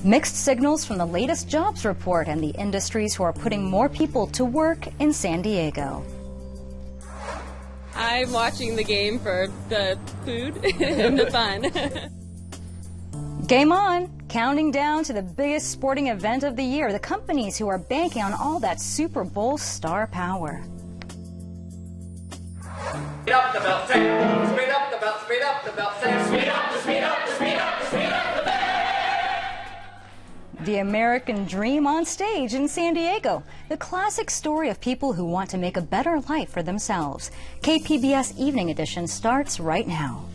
Mixed signals from the latest jobs report and the industries who are putting more people to work in San Diego. I'm watching the game for the food and the fun. Game on! Counting down to the biggest sporting event of the year, the companies who are banking on all that Super Bowl star power. Speed up the belt, speed up the belt, speed up the belt, speed up, speed up, speed up, speed up the belt. The American dream on stage in San Diego. The classic story of people who want to make a better life for themselves. KPBS Evening Edition starts right now.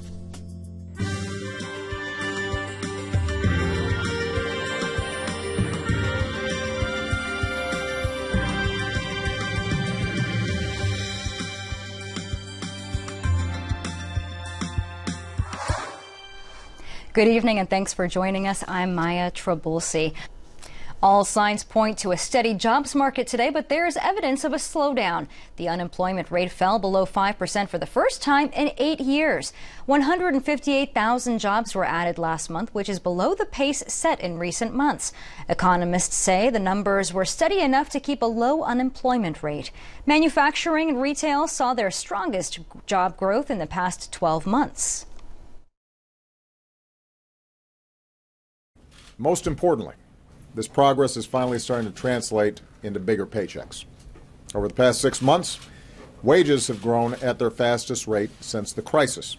Good evening and thanks for joining us. I'm Maya Trabulsi. All signs point to a steady jobs market today, but there's evidence of a slowdown. The unemployment rate fell below 5% for the first time in 8 years. 158,000 jobs were added last month, which is below the pace set in recent months. Economists say the numbers were steady enough to keep a low unemployment rate. Manufacturing and retail saw their strongest job growth in the past 12 months. Most importantly, this progress is finally starting to translate into bigger paychecks. Over the past 6 months, wages have grown at their fastest rate since the crisis.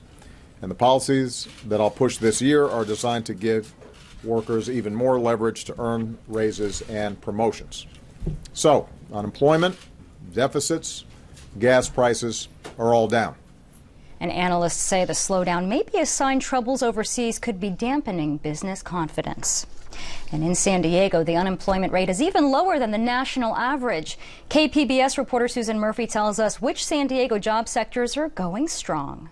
And the policies that I'll push this year are designed to give workers even more leverage to earn raises and promotions. So, unemployment, deficits, gas prices are all down. And analysts say the slowdown may be a sign troubles overseas could be dampening business confidence. And in San Diego, the unemployment rate is even lower than the national average. KPBS reporter Susan Murphy tells us which San Diego job sectors are going strong.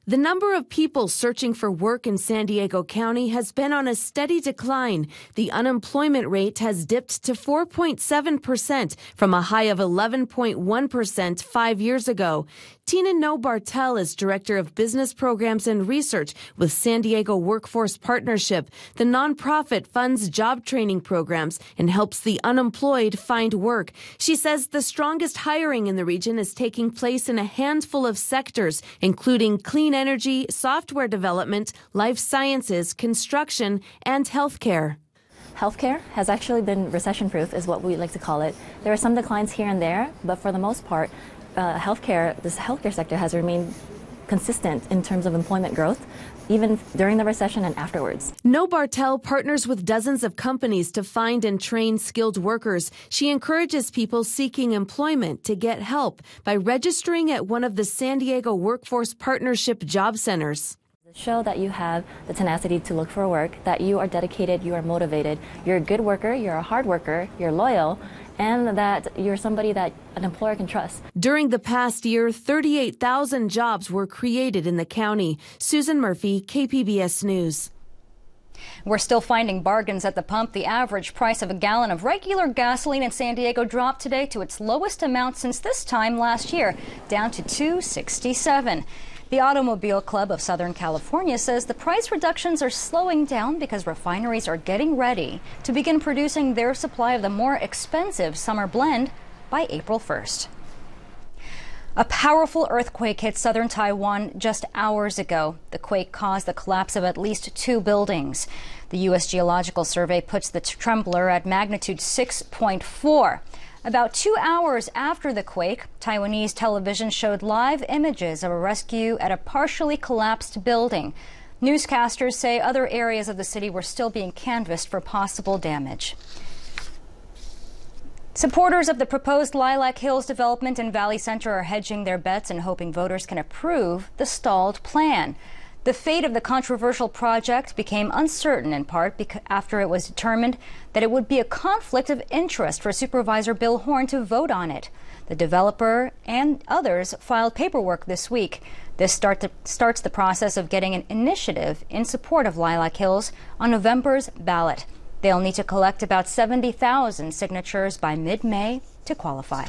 The number of people searching for work in San Diego County has been on a steady decline. The unemployment rate has dipped to 4.7% from a high of 11.1% 5 years ago. Tina No Bartel is Director of Business Programs and Research with San Diego Workforce Partnership. The nonprofit funds job training programs and helps the unemployed find work. She says the strongest hiring in the region is taking place in a handful of sectors, including clean energy, software development, life sciences, construction, and healthcare. Healthcare has actually been recession-proof, is what we like to call it. There are some declines here and there, but for the most part, this healthcare sector has remained consistent in terms of employment growth, even during the recession and afterwards. No Bartel partners with dozens of companies to find and train skilled workers. She encourages people seeking employment to get help by registering at one of the San Diego Workforce Partnership job centers. Show that you have the tenacity to look for work, that you are dedicated, you are motivated, you're a good worker, you're a hard worker, you're loyal, and that you're somebody that an employer can trust. During the past year, 38,000 jobs were created in the county. Susan Murphy, KPBS News. We're still finding bargains at the pump. The average price of a gallon of regular gasoline in San Diego dropped today to its lowest amount since this time last year, down to $2.67. The Automobile Club of Southern California says the price reductions are slowing down because refineries are getting ready to begin producing their supply of the more expensive summer blend by April 1st. A powerful earthquake hit southern Taiwan just hours ago. The quake caused the collapse of at least 2 buildings. The U.S. Geological Survey puts the trembler at magnitude 6.4. About 2 hours after the quake, Taiwanese television showed live images of a rescue at a partially collapsed building. Newscasters say other areas of the city were still being canvassed for possible damage. Supporters of the proposed Lilac Hills development in Valley Center are hedging their bets and hoping voters can approve the stalled plan. The fate of the controversial project became uncertain in part after it was determined that it would be a conflict of interest for Supervisor Bill Horn to vote on it. The developer and others filed paperwork this week. This starts the process of getting an initiative in support of Lilac Hills on November's ballot. They'll need to collect about 70,000 signatures by mid-May to qualify.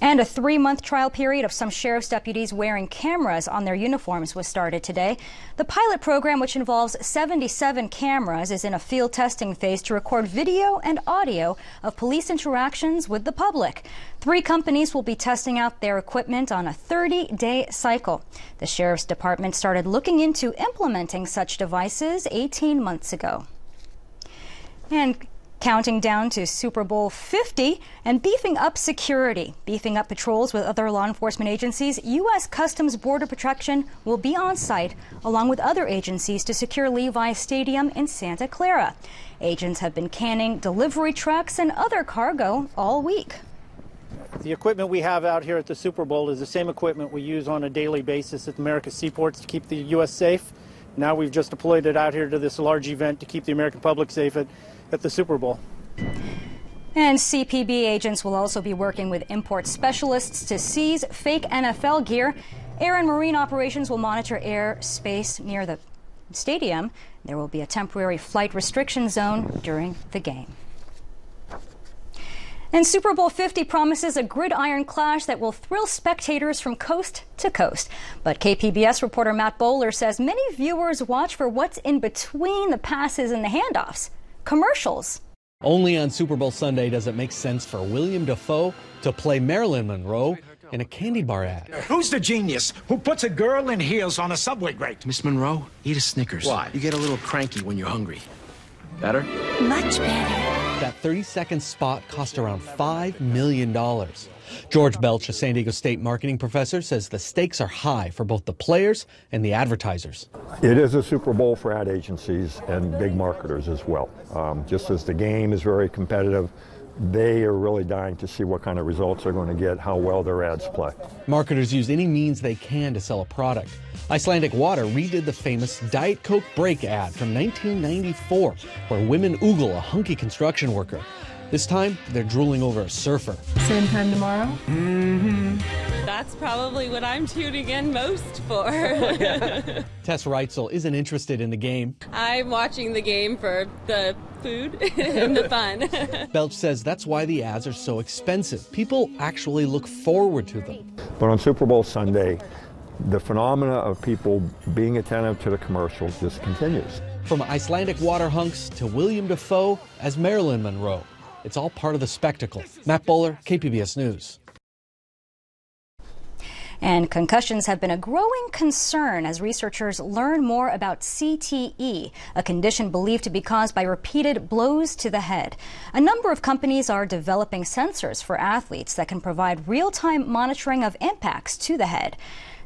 And a 3-month trial period of some sheriff's deputies wearing cameras on their uniforms was started today. The pilot program, which involves 77 cameras, is in a field testing phase to record video and audio of police interactions with the public. 3 companies will be testing out their equipment on a 30-day cycle. The Sheriff's Department started looking into implementing such devices 18 months ago. And counting down to Super Bowl 50 and beefing up security, beefing up patrols with other law enforcement agencies, U.S. Customs Border Protection will be on site along with other agencies to secure Levi's Stadium in Santa Clara. Agents have been canning delivery trucks and other cargo all week. The equipment we have out here at the Super Bowl is the same equipment we use on a daily basis at America's seaports to keep the U.S. safe. Now we've just deployed it out here to this large event to keep the American public safe at the Super Bowl. And CPB agents will also be working with import specialists to seize fake NFL gear. Air and marine operations will monitor airspace near the stadium. There will be a temporary flight restriction zone during the game. And Super Bowl 50 promises a gridiron clash that will thrill spectators from coast to coast. But KPBS reporter Matt Bowler says many viewers watch for what's in between the passes and the handoffs: commercials. Only on Super Bowl Sunday does it make sense for William Dafoe to play Marilyn Monroe in a candy bar ad. Who's the genius who puts a girl in heels on a subway grate? Miss Monroe, eat a Snickers. Why? You get a little cranky when you're hungry. Better? Much better. That 30-second spot cost around $5 million. George Belch, a San Diego State marketing professor, says the stakes are high for both the players and the advertisers. It is a Super Bowl for ad agencies and big marketers as well. Just as the game is very competitive, they are really dying to see what kind of results they're going to get, how well their ads play. Marketers use any means they can to sell a product. Icelandic Water redid the famous Diet Coke break ad from 1994, where women oogle a hunky construction worker. This time, they're drooling over a surfer. Same time tomorrow? Mm-hmm. That's probably what I'm tuning in most for. Tess Reitzel isn't interested in the game. I'm watching the game for the food and the fun. Belch says that's why the ads are so expensive. People actually look forward to them. But on Super Bowl Sunday, the phenomena of people being attentive to the commercials just continues. From Icelandic water hunks to William Dafoe as Marilyn Monroe, it's all part of the spectacle. Matt Bowler, KPBS News. And concussions have been a growing concern as researchers learn more about CTE, a condition believed to be caused by repeated blows to the head. A number of companies are developing sensors for athletes that can provide real-time monitoring of impacts to the head.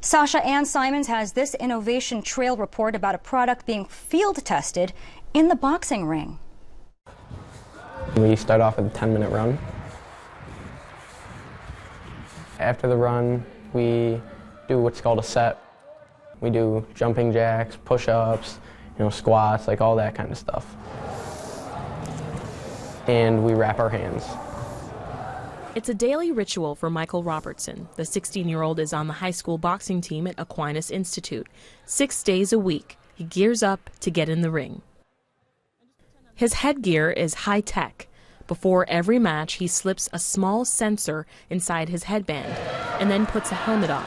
Sasha Ann Simons has this innovation trail report about a product being field tested in the boxing ring. We start off with a 10-minute run. After the run, we do what's called a set. We do jumping jacks, push-ups, squats, like all that kind of stuff. And we wrap our hands. It's a daily ritual for Michael Robertson. The 16-year-old is on the high school boxing team at Aquinas Institute. 6 days a week, he gears up to get in the ring. His headgear is high-tech. Before every match, he slips a small sensor inside his headband and then puts a helmet on.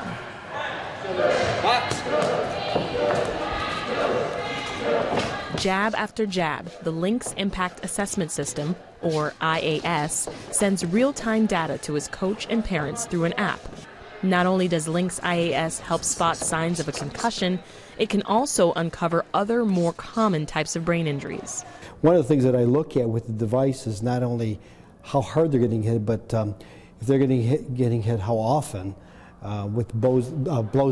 Jab after jab, the Lynx Impact Assessment System, or IAS, sends real-time data to his coach and parents through an app. Not only does Lynx IAS help spot signs of a concussion, it can also uncover other more common types of brain injuries. One of the things that I look at with the device is not only how hard they're getting hit, but if they're getting hit how often, with blows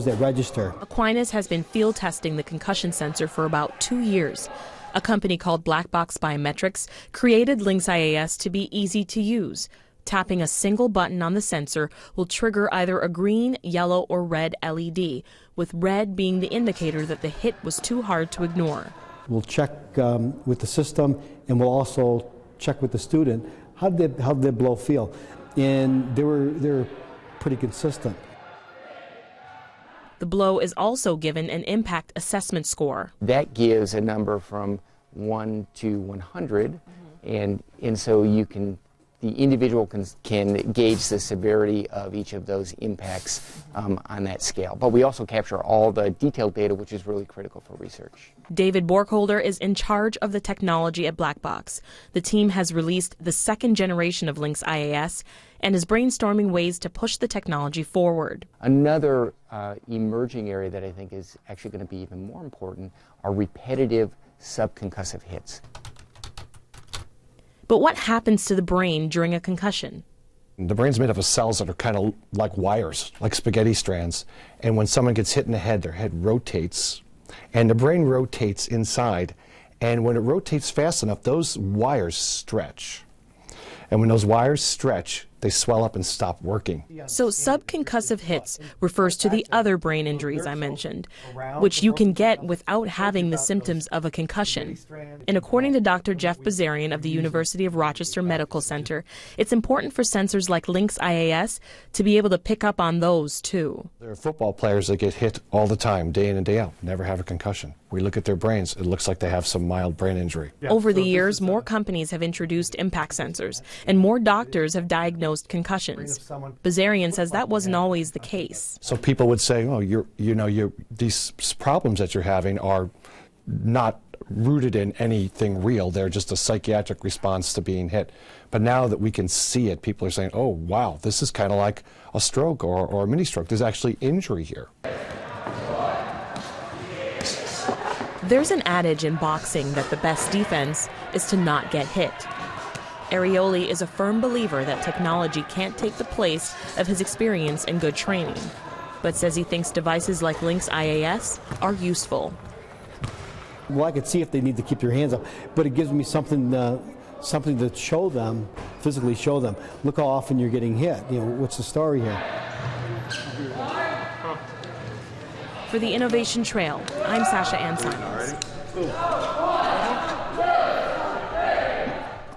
that register. Aquinas has been field testing the concussion sensor for about 2 years. A company called Black Box Biometrics created Lynx IAS to be easy to use. Tapping a single button on the sensor will trigger either a green, yellow, or red LED, with red being the indicator that the hit was too hard to ignore. We'll check with the system, and we'll also check with the student. How did their blow feel? And they were pretty consistent. The blow is also given an impact assessment score. That gives a number from 1 to 100, and so you can the individual can gauge the severity of each of those impacts on that scale. But we also capture all the detailed data, which is really critical for research. David Borkholder is in charge of the technology at Black Box. The team has released the second generation of Lynx IAS and is brainstorming ways to push the technology forward. Another emerging area that I think is actually going to be even more important are repetitive subconcussive hits. But what happens to the brain during a concussion? The brain's made up of cells that are kind of like wires, like spaghetti strands. And when someone gets hit in the head, their head rotates, and the brain rotates inside. And when it rotates fast enough, those wires stretch. And when those wires stretch, they swell up and stop working. So subconcussive hits refers to the other brain injuries I mentioned, which you can get without having the symptoms of a concussion. And according to Dr. Jeff Bazarian of the University of Rochester Medical Center, it's important for sensors like Lynx IAS to be able to pick up on those too. There are football players that get hit all the time, day in and day out, never have a concussion. We look at their brains, it looks like they have some mild brain injury. Over the years, more companies have introduced impact sensors, and more doctors have diagnosed concussions. Bazarian says that wasn't always the case. So people would say, oh, these problems that you're having are not rooted in anything real. They're just a psychiatric response to being hit. But now that we can see it, people are saying, oh, wow, this is kind of like a stroke or a mini stroke. There's actually injury here. There's an adage in boxing that the best defense is to not get hit. Arioli is a firm believer that technology can't take the place of his experience and good training, but says he thinks devices like Lynx IAS are useful. Well, I could see if they need to keep their hands up, but it gives me something to show them, physically show them. Look how often you're getting hit. You know, what's the story here? For the Innovation Trail, I'm Sasha Ann Simons.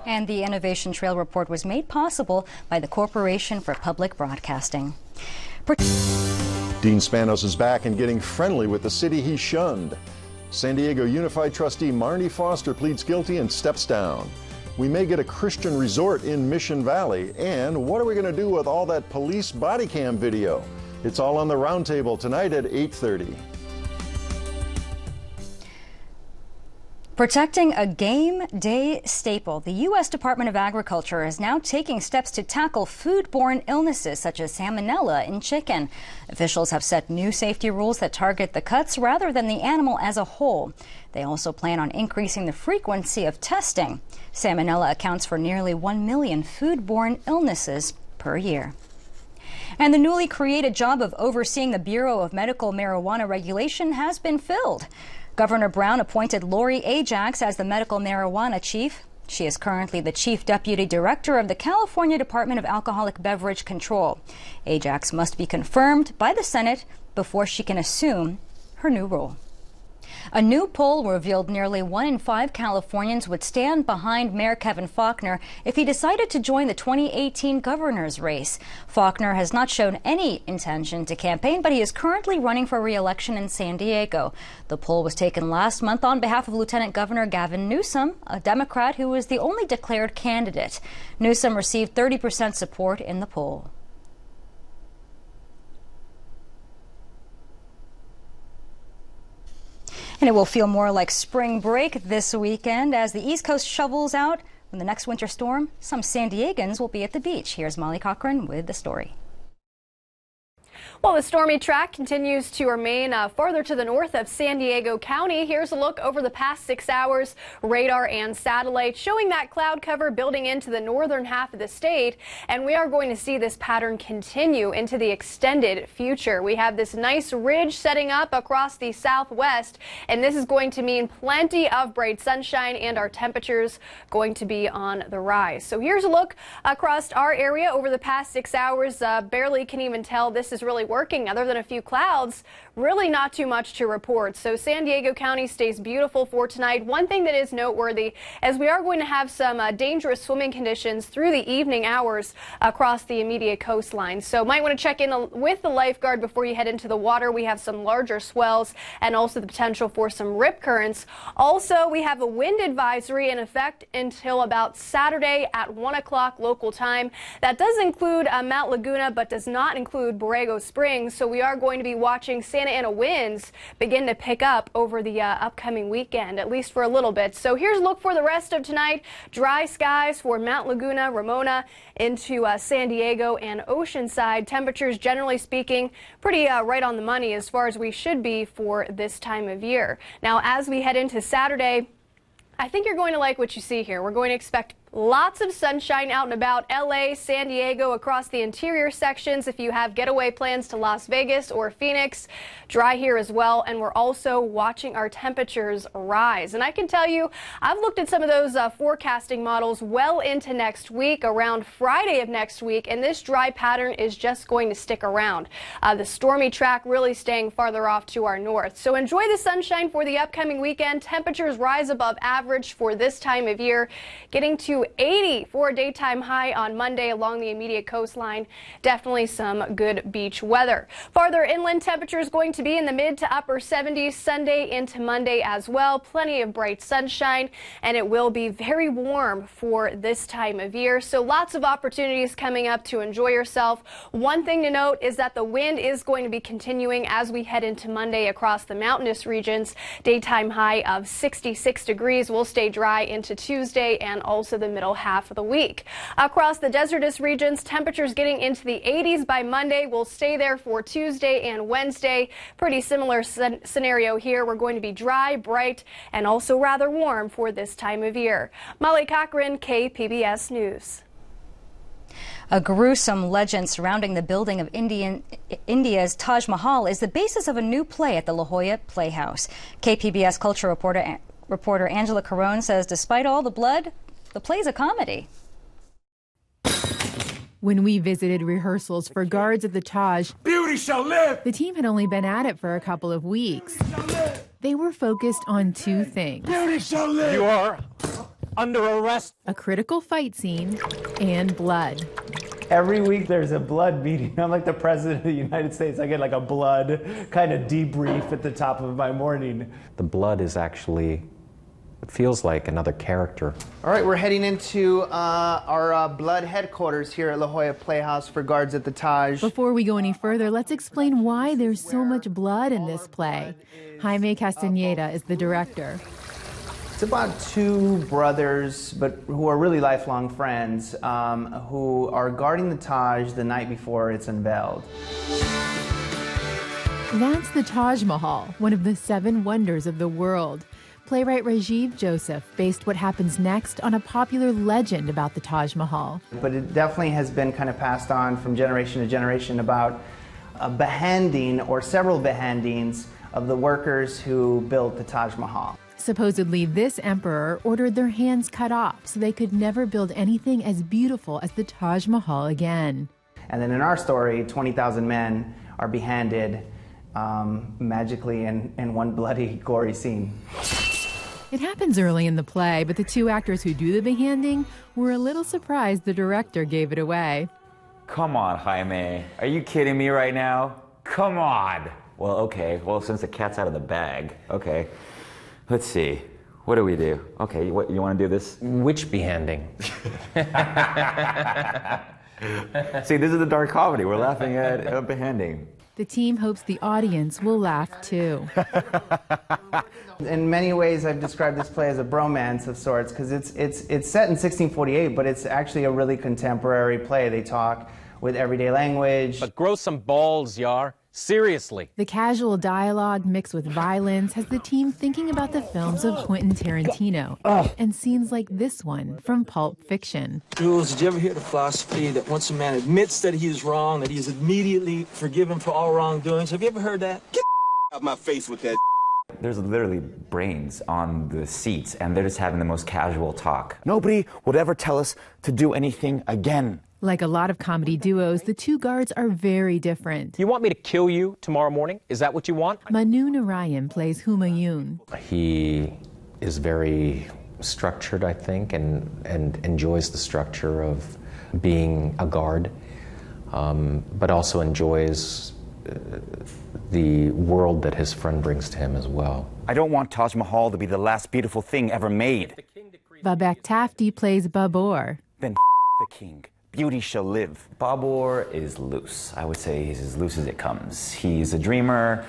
And the Innovation Trail report was made possible by the Corporation for Public Broadcasting. Dean Spanos is back and getting friendly with the city he shunned. San Diego Unified trustee Marnie Foster pleads guilty and steps down. We may get a Christian resort in Mission Valley. And what are we going to do with all that police body cam video? It's all on the roundtable tonight at 8:30. Protecting a game day staple, the U.S. Department of Agriculture is now taking steps to tackle foodborne illnesses such as salmonella in chicken. Officials have set new safety rules that target the cuts rather than the animal as a whole. They also plan on increasing the frequency of testing. Salmonella accounts for nearly 1 million foodborne illnesses per year. And the newly created job of overseeing the Bureau of Medical Marijuana Regulation has been filled. Governor Brown appointed Lori Ajax as the medical marijuana chief. She is currently the chief deputy director of the California Department of Alcoholic Beverage Control. Ajax must be confirmed by the Senate before she can assume her new role. A new poll revealed nearly 1 in 5 Californians would stand behind Mayor Kevin Faulconer if he decided to join the 2018 governor's race. Faulconer has not shown any intention to campaign, but he is currently running for re-election in San Diego. The poll was taken last month on behalf of Lieutenant Governor Gavin Newsom, a Democrat who was the only declared candidate. Newsom received 30% support in the poll. And it will feel more like spring break this weekend as the East Coast shovels out from the next winter storm. Some San Diegans will be at the beach. Here's Molly Cochran with the story. Well, the stormy track continues to remain farther to the north of San Diego County. Here's a look over the past 6 hours. Radar and satellite showing that cloud cover building into the northern half of the state. And we are going to see this pattern continue into the extended future. We have this nice ridge setting up across the southwest, and this is going to mean plenty of bright sunshine and our temperatures going to be on the rise. So here's a look across our area over the past 6 hours. Barely can even tell this is really working other than a few clouds. Really not too much to report. So San Diego County stays beautiful for tonight. One thing that is noteworthy is we are going to have some dangerous swimming conditions through the evening hours across the immediate coastline. So might want to check in with the lifeguard before you head into the water. We have some larger swells and also the potential for some rip currents. Also, we have a wind advisory in effect until about Saturday at 1 o'clock local time. That does include Mount Laguna, but does not include Borrego Springs. So we are going to be watching Santa Ana winds begin to pick up over the upcoming weekend, at least for a little bit. So here's a look for the rest of tonight. Dry skies for Mount Laguna, Ramona, into San Diego and Oceanside. Temperatures, generally speaking, pretty right on the money as far as we should be for this time of year. Now, as we head into Saturday, I think you're going to like what you see here. We're going to expect lots of sunshine out and about LA, San Diego, across the interior sections. If you have getaway plans to Las Vegas or Phoenix, dry here as well. And we're also watching our temperatures rise. And I can tell you, I've looked at some of those forecasting models well into next week, around Friday of next week, and this dry pattern is just going to stick around. The stormy track really staying farther off to our north. So enjoy the sunshine for the upcoming weekend. Temperatures rise above average for this time of year, getting to 80 for a daytime high on Monday along the immediate coastline. Definitely some good beach weather. Farther inland, temperatures going to be in the mid to upper 70s Sunday into Monday as well. Plenty of bright sunshine, and it will be very warm for this time of year. So lots of opportunities coming up to enjoy yourself. One thing to note is that the wind is going to be continuing as we head into Monday across the mountainous regions. Daytime high of 66 degrees will stay dry into Tuesday and also the middle half of the week. Across the desertous regions, temperatures getting into the 80s by Monday. Will stay there for Tuesday and Wednesday. Pretty similar scenario here. We're going to be dry, bright, and also rather warm for this time of year. Molly Cochran, KPBS News. A gruesome legend surrounding the building of India's Taj Mahal is the basis of a new play at the Jolla Playhouse. KPBS culture reporter Angela Carone says despite all the blood, the play's a comedy. When we visited rehearsals for Guards at the Taj, Beauty shall live! The team had only been at it for a couple of weeks. They were focused on two things. Beauty shall live! You are under arrest. A critical fight scene and blood. Every week there's a blood meeting. I'm like the president of the United States. I get like a blood kind of debrief at the top of my morning. The blood is actually, it feels like another character. All right, we're heading into our blood headquarters here at La Jolla Playhouse for Guards at the Taj. Before we go any further, let's explain why there's so much blood in this play. Jaime Castaneda is the director. It's about two brothers, but who are really lifelong friends, who are guarding the Taj the night before it's unveiled. That's the Taj Mahal, one of the 7 wonders of the world. Playwright Rajiv Joseph based what happens next on a popular legend about the Taj Mahal. But it definitely has been kind of passed on from generation to generation about a beheading or several beheadings of the workers who built the Taj Mahal. Supposedly, this emperor ordered their hands cut off so they could never build anything as beautiful as the Taj Mahal again. And then in our story, 20,000 men are beheaded magically in one bloody, gory scene. It happens early in the play, but the 2 actors who do the beheading were a little surprised the director gave it away. Come on, Jaime. Are you kidding me right now? Come on. Well, okay. Well, since the cat's out of the bag, okay. Let's see. What do we do? Okay, you want to do this? Which beheading? See, this is a dark comedy. We're laughing at a beheading. The team hopes the audience will laugh too. In many ways, I've described this play as a bromance of sorts because it's set in 1648, but it's actually a really contemporary play. They talk with everyday language. But grow some balls, Yar. Seriously. The casual dialogue mixed with violence has the team thinking about the films of Quentin Tarantino and scenes like this one from Pulp Fiction. Jules, did you ever hear the philosophy that once a man admits that he is wrong, that he is immediately forgiven for all wrongdoings? Have you ever heard that? Get out my face with that. There's literally brains on the seats, and they're just having the most casual talk. Nobody would ever tell us to do anything again. Like a lot of comedy duos, the two guards are very different. You want me to kill you tomorrow morning? Is that what you want? Manu Narayan plays Humayun. He is very structured, I think, and enjoys the structure of being a guard, but also enjoys the world that his friend brings to him as well. I don't want Taj Mahal to be the last beautiful thing ever made. Babak Tafti plays Babur. Then the king. Beauty shall live. Babur is loose. I would say he's as loose as it comes. He's a dreamer.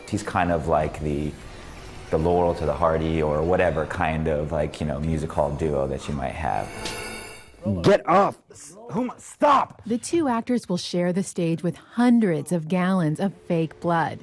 He's kind of like the Laurel to the Hardy or whatever kind of music hall duo that you might have. Get off! Stop! The two actors will share the stage with hundreds of gallons of fake blood,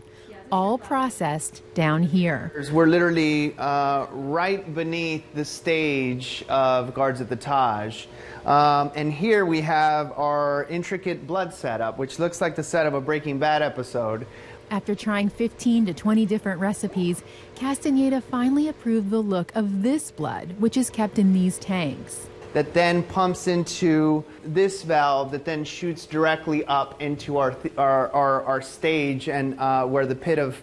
all processed down here. We're literally right beneath the stage of Guards at the Taj. And here we have our intricate blood setup, which looks like the set of a Breaking Bad episode. After trying 15 to 20 different recipes, Castaneda finally approved the look of this blood, which is kept in these tanks. That then pumps into this valve that then shoots directly up into our stage and where the pit of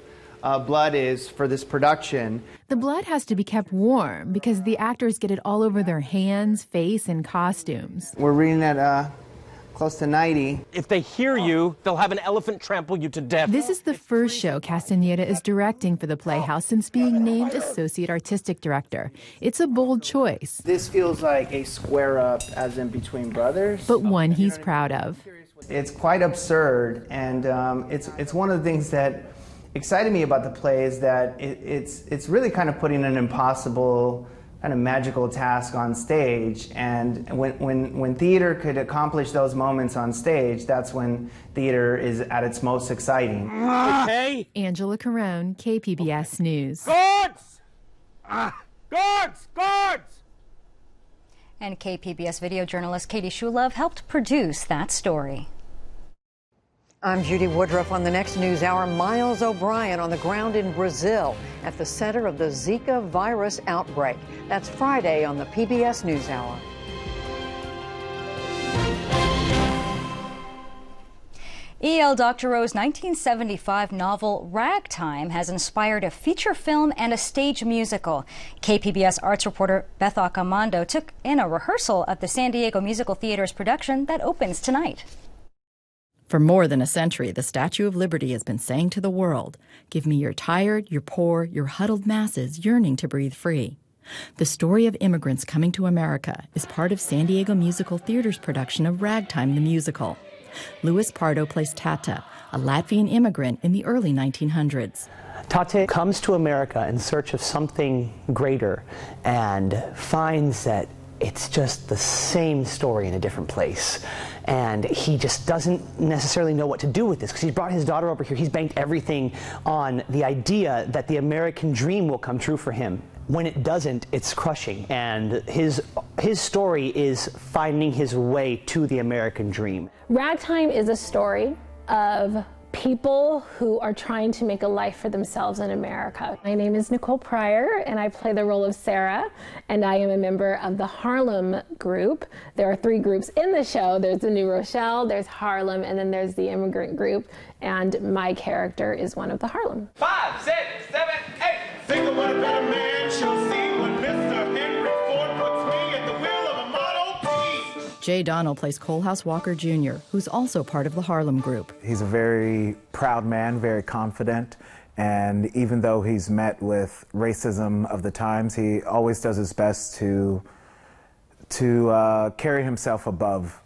blood is for this production. The blood has to be kept warm because the actors get it all over their hands, face, and costumes. We're reading at close to 90. If they hear you, they'll have an elephant trample you to death. This is the first show Castaneda is directing for the Playhouse since being named Associate Artistic Director. It's a bold choice. This feels like a square up, as in between brothers. But one he's proud of. It's quite absurd, and it's one of the things that excited me about the play is that it's really kind of putting an impossible kind of magical task on stage, and when theater could accomplish those moments on stage, that's when theater is at its most exciting. Okay. Angela Carone, KPBS News. Guards! Guards! Guards! And KPBS video journalist Katie Shulov helped produce that story. I'm Judy Woodruff. On the next News Hour, Miles O'Brien on the ground in Brazil at the center of the Zika virus outbreak. That's Friday on the PBS News Hour. E.L. Doctorow's 1975 novel Ragtime has inspired a feature film and a stage musical. KPBS arts reporter Beth Accomando took in a rehearsal of the San Diego Musical Theater's production that opens tonight. For more than a century, the Statue of Liberty has been saying to the world, give me your tired, your poor, your huddled masses yearning to breathe free. The story of immigrants coming to America is part of San Diego Musical Theater's production of Ragtime the Musical. Louis Pardo plays Tata, a Latvian immigrant in the early 1900s. Tate comes to America in search of something greater and finds that it's just the same story in a different place. And he just doesn't necessarily know what to do with this because he's brought his daughter over here. He's banked everything on the idea that the American dream will come true for him. When it doesn't, it's crushing. And his story is finding his way to the American dream. Ragtime is a story of people who are trying to make a life for themselves in America. My name is Nicole Pryor, and I play the role of Sarah, and I am a member of the Harlem group. There are 3 groups in the show. There's the New Rochelle, there's Harlem, and then there's the immigrant group, and my character is one of the Harlem. 5, 6, 7, 8. Think of what a better man shall see when Mr. Henry Ford puts me at the wheel of a Model T. Jay Donnell plays Colehouse Walker Jr., who's also part of the Harlem group. He's a very proud man, very confident, and even though he's met with racism of the times, he always does his best to carry himself above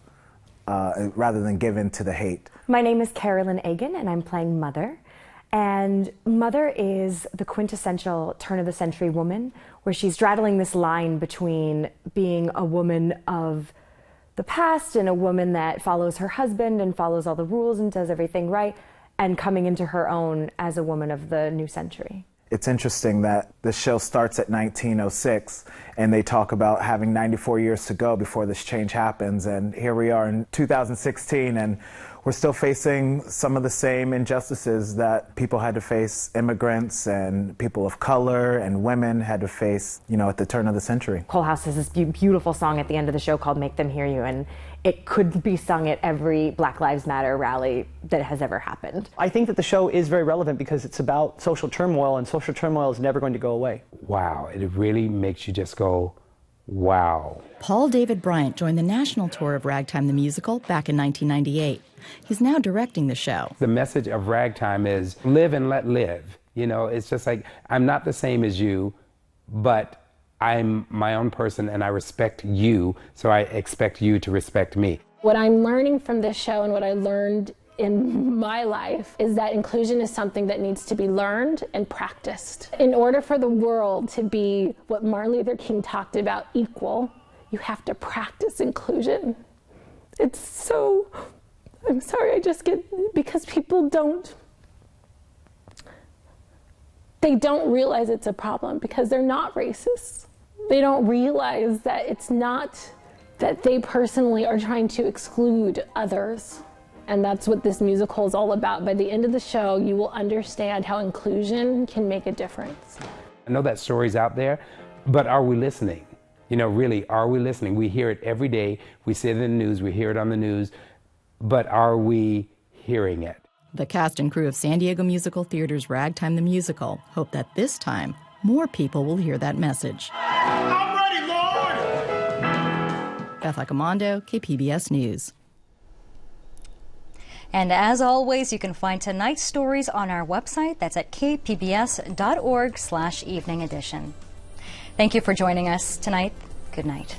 rather than give in to the hate. My name is Carolyn Agan, and I'm playing Mother. And Mother is the quintessential turn-of-the-century woman, where she's straddling this line between being a woman of the past and a woman that follows her husband and follows all the rules and does everything right, and coming into her own as a woman of the new century. It's interesting that the show starts at 1906, and they talk about having 94 years to go before this change happens, and here we are in 2016, and we're still facing some of the same injustices that people had to face, immigrants and people of color and women had to face, at the turn of the century. Cole House has this beautiful song at the end of the show called Make Them Hear You, and it could be sung at every Black Lives Matter rally that has ever happened. I think that the show is very relevant because it's about social turmoil, and social turmoil is never going to go away. Wow, it really makes you just go, wow. Paul David Bryant joined the national tour of Ragtime the Musical back in 1998. He's now directing the show. The message of Ragtime is live and let live. It's just like, I'm not the same as you, but I'm my own person and I respect you, so I expect you to respect me. What I'm learning from this show and what I learned in my life is that inclusion is something that needs to be learned and practiced. In order for the world to be what Martin Luther King talked about, equal, you have to practice inclusion. It's so, I'm sorry, I just get, because people don't realize it's a problem because they're not racist. They don't realize that it's not that they personally are trying to exclude others. And that's what this musical is all about. By the end of the show, you will understand how inclusion can make a difference. I know that story's out there, but are we listening? Really, are we listening? We hear it every day. We see it in the news. We hear it on the news. But are we hearing it? The cast and crew of San Diego Musical Theater's Ragtime the Musical hope that this time, more people will hear that message. I'm ready, Lord! Beth Accomando, KPBS News. And as always, you can find tonight's stories on our website. That's at kpbs.org/evening edition. Thank you for joining us tonight. Good night.